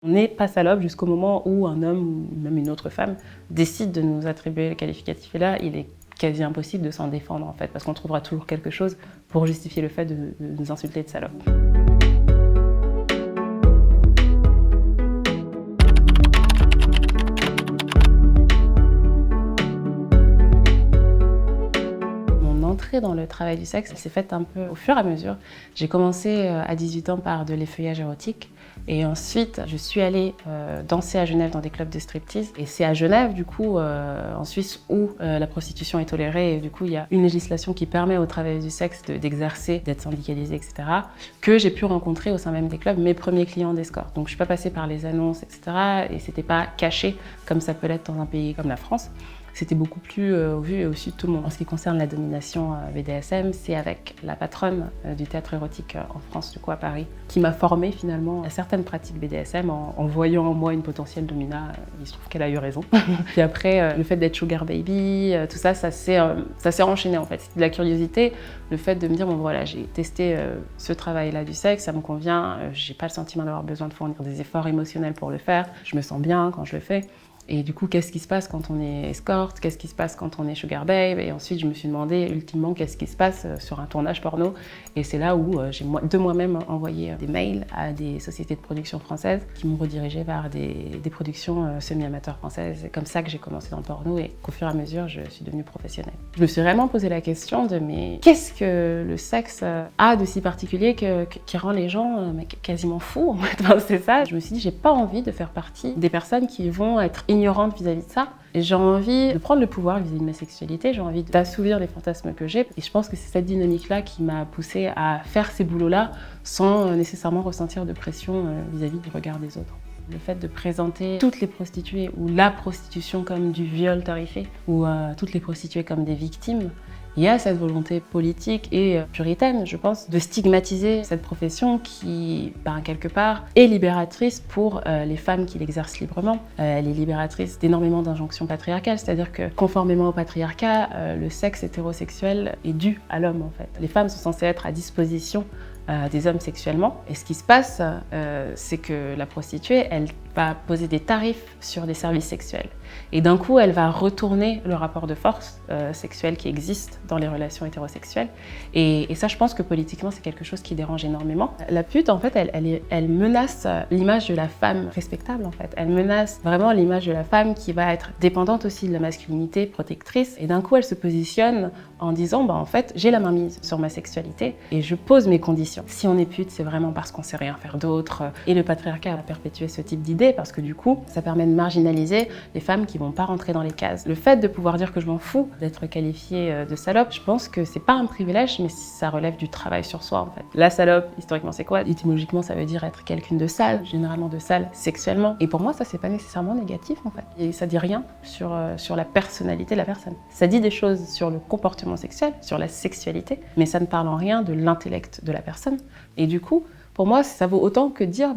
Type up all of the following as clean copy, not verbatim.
On n'est pas salope jusqu'au moment où un homme ou même une autre femme décide de nous attribuer le qualificatif. Et là, il est quasi impossible de s'en défendre en fait, parce qu'on trouvera toujours quelque chose pour justifier le fait de nous insulter de salope. Mon entrée dans le travail du sexe, elle s'est faite un peu au fur et à mesure. J'ai commencé à 18 ans par de l'effeuillage érotique. Et ensuite, je suis allée danser à Genève dans des clubs de striptease. Et c'est à Genève, du coup, en Suisse, où la prostitution est tolérée. Et du coup, il y a une législation qui permet aux travailleuses du sexe d'exercer, d'être syndicalisées, etc., que j'ai pu rencontrer au sein même des clubs mes premiers clients d'escorte. Donc, je ne suis pas passée par les annonces, etc. Et ce n'était pas caché comme ça peut l'être dans un pays comme la France. C'était beaucoup plus vu et au sud de tout le monde. En ce qui concerne la domination BDSM, c'est avec la patronne du théâtre érotique en France, du coup à Paris, qui m'a formée finalement à certaines pratiques BDSM en voyant en moi une potentielle domina. Il se trouve qu'elle a eu raison. Puis après, le fait d'être sugar baby, tout ça, ça s'est enchaîné en fait. C'était de la curiosité, le fait de me dire, bon voilà, j'ai testé ce travail-là du sexe, ça me convient, j'ai pas le sentiment d'avoir besoin de fournir des efforts émotionnels pour le faire, je me sens bien quand je le fais. Et du coup, qu'est-ce qui se passe quand on est escorte? Qu'est-ce qui se passe quand on est sugar babe? Et ensuite, je me suis demandé ultimement qu'est-ce qui se passe sur un tournage porno. Et c'est là où j'ai de moi-même envoyé des mails à des sociétés de production françaises qui m'ont redirigé vers des productions semi-amateurs françaises. C'est comme ça que j'ai commencé dans le porno et qu'au fur et à mesure, je suis devenue professionnelle. Je me suis vraiment posé la question de mais qu'est-ce que le sexe a de si particulier qui rend les gens quasiment fous en fait. Enfin, c'est ça. Je me suis dit, j'ai pas envie de faire partie des personnes qui vont être ignorante vis-à-vis de ça. Et j'ai envie de prendre le pouvoir vis-à-vis de ma sexualité, j'ai envie d'assouvir les fantasmes que j'ai. Et je pense que c'est cette dynamique-là qui m'a poussée à faire ces boulots-là sans nécessairement ressentir de pression vis-à-vis du regard des autres. Le fait de présenter toutes les prostituées ou la prostitution comme du viol tarifé ou toutes les prostituées comme des victimes, il y a cette volonté politique et puritaine, je pense, de stigmatiser cette profession qui, quelque part, est libératrice pour les femmes qui l'exercent librement. Elle est libératrice d'énormément d'injonctions patriarcales, c'est-à-dire que, conformément au patriarcat, le sexe hétérosexuel est dû à l'homme, en fait. Les femmes sont censées être à disposition des hommes sexuellement. Et ce qui se passe, c'est que la prostituée, elle va poser des tarifs sur des services sexuels. Et d'un coup, elle va retourner le rapport de force sexuel qui existe dans les relations hétérosexuelles. Et ça, je pense que politiquement, c'est quelque chose qui dérange énormément. La pute, en fait, elle menace l'image de la femme respectable, en fait. Elle menace vraiment l'image de la femme qui va être dépendante aussi de la masculinité, protectrice. Et d'un coup, elle se positionne en disant, en fait, j'ai la main mise sur ma sexualité et je pose mes conditions. Si on est pute, c'est vraiment parce qu'on sait rien faire d'autre. Et le patriarcat a perpétué ce type d'idée parce que du coup, ça permet de marginaliser les femmes qui vont pas rentrer dans les cases. Le fait de pouvoir dire que je m'en fous d'être qualifiée de salope, je pense que c'est pas un privilège, mais ça relève du travail sur soi en fait. La salope, historiquement, c'est quoi? Étymologiquement, ça veut dire être quelqu'une de sale, généralement de sale sexuellement. Et pour moi, ça c'est pas nécessairement négatif en fait. Et ça dit rien sur la personnalité de la personne. Ça dit des choses sur le comportement sexuel, sur la sexualité, mais ça ne parle en rien de l'intellect de la personne. Et du coup, pour moi, ça vaut autant que dire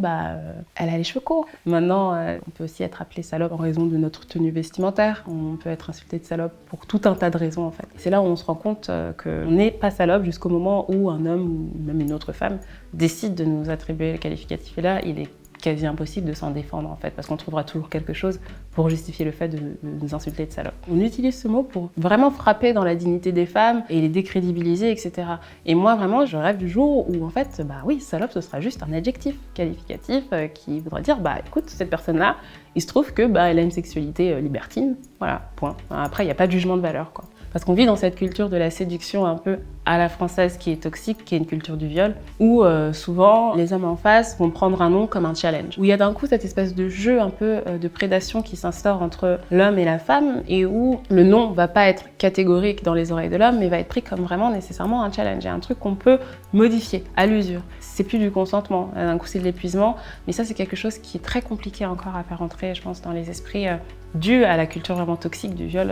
elle a les cheveux courts. Maintenant, on peut aussi être appelé salope en raison de notre tenue vestimentaire. On peut être insulté de salope pour tout un tas de raisons en fait. C'est là où on se rend compte qu'on n'est pas salope jusqu'au moment où un homme ou même une autre femme décide de nous attribuer le qualificatif. Et là, il est quasi impossible de s'en défendre en fait, parce qu'on trouvera toujours quelque chose pour justifier le fait de nous insulter de salope. On utilise ce mot pour vraiment frapper dans la dignité des femmes et les décrédibiliser, etc. Et moi vraiment, je rêve du jour où en fait, oui, salope, ce sera juste un adjectif qualificatif qui voudra dire, écoute, cette personne-là, il se trouve que elle a une sexualité libertine, voilà, point. Après, il n'y a pas de jugement de valeur, quoi. Parce qu'on vit dans cette culture de la séduction un peu à la française qui est toxique, qui est une culture du viol, où souvent les hommes en face vont prendre un nom comme un challenge. Où il y a d'un coup cette espèce de jeu un peu de prédation qui s'instaure entre l'homme et la femme, et où le nom va pas être catégorique dans les oreilles de l'homme, mais va être pris comme vraiment nécessairement un challenge, et un truc qu'on peut modifier à l'usure. C'est plus du consentement, d'un coup c'est de l'épuisement, mais ça c'est quelque chose qui est très compliqué encore à faire entrer, je pense, dans les esprits dû à la culture vraiment toxique du viol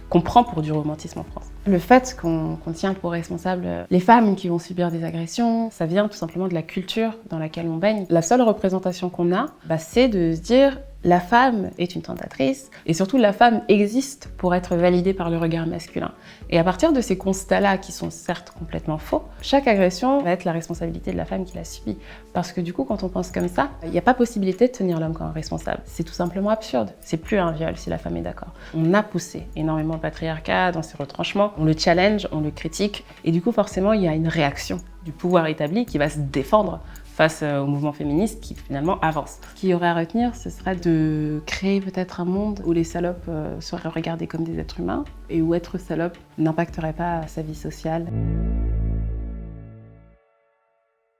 qu'on prend pour du romantisme en France. Le fait qu'on tient pour responsable les femmes qui vont subir des agressions, ça vient tout simplement de la culture dans laquelle on baigne. La seule représentation qu'on a, c'est de se dire la femme est une tentatrice et surtout la femme existe pour être validée par le regard masculin. Et à partir de ces constats-là, qui sont certes complètement faux, chaque agression va être la responsabilité de la femme qui l'a subie. Parce que du coup, quand on pense comme ça, il n'y a pas possibilité de tenir l'homme comme responsable. C'est tout simplement absurde. C'est plus un viol si la femme est d'accord. On a poussé énormément le patriarcat dans ses retranchements, on le challenge, on le critique, et du coup forcément il y a une réaction du pouvoir établi qui va se défendre face au mouvement féministe qui finalement avance. Ce qu'il y aurait à retenir, ce serait de créer peut-être un monde où les salopes seraient regardées comme des êtres humains et où être salope n'impacterait pas sa vie sociale.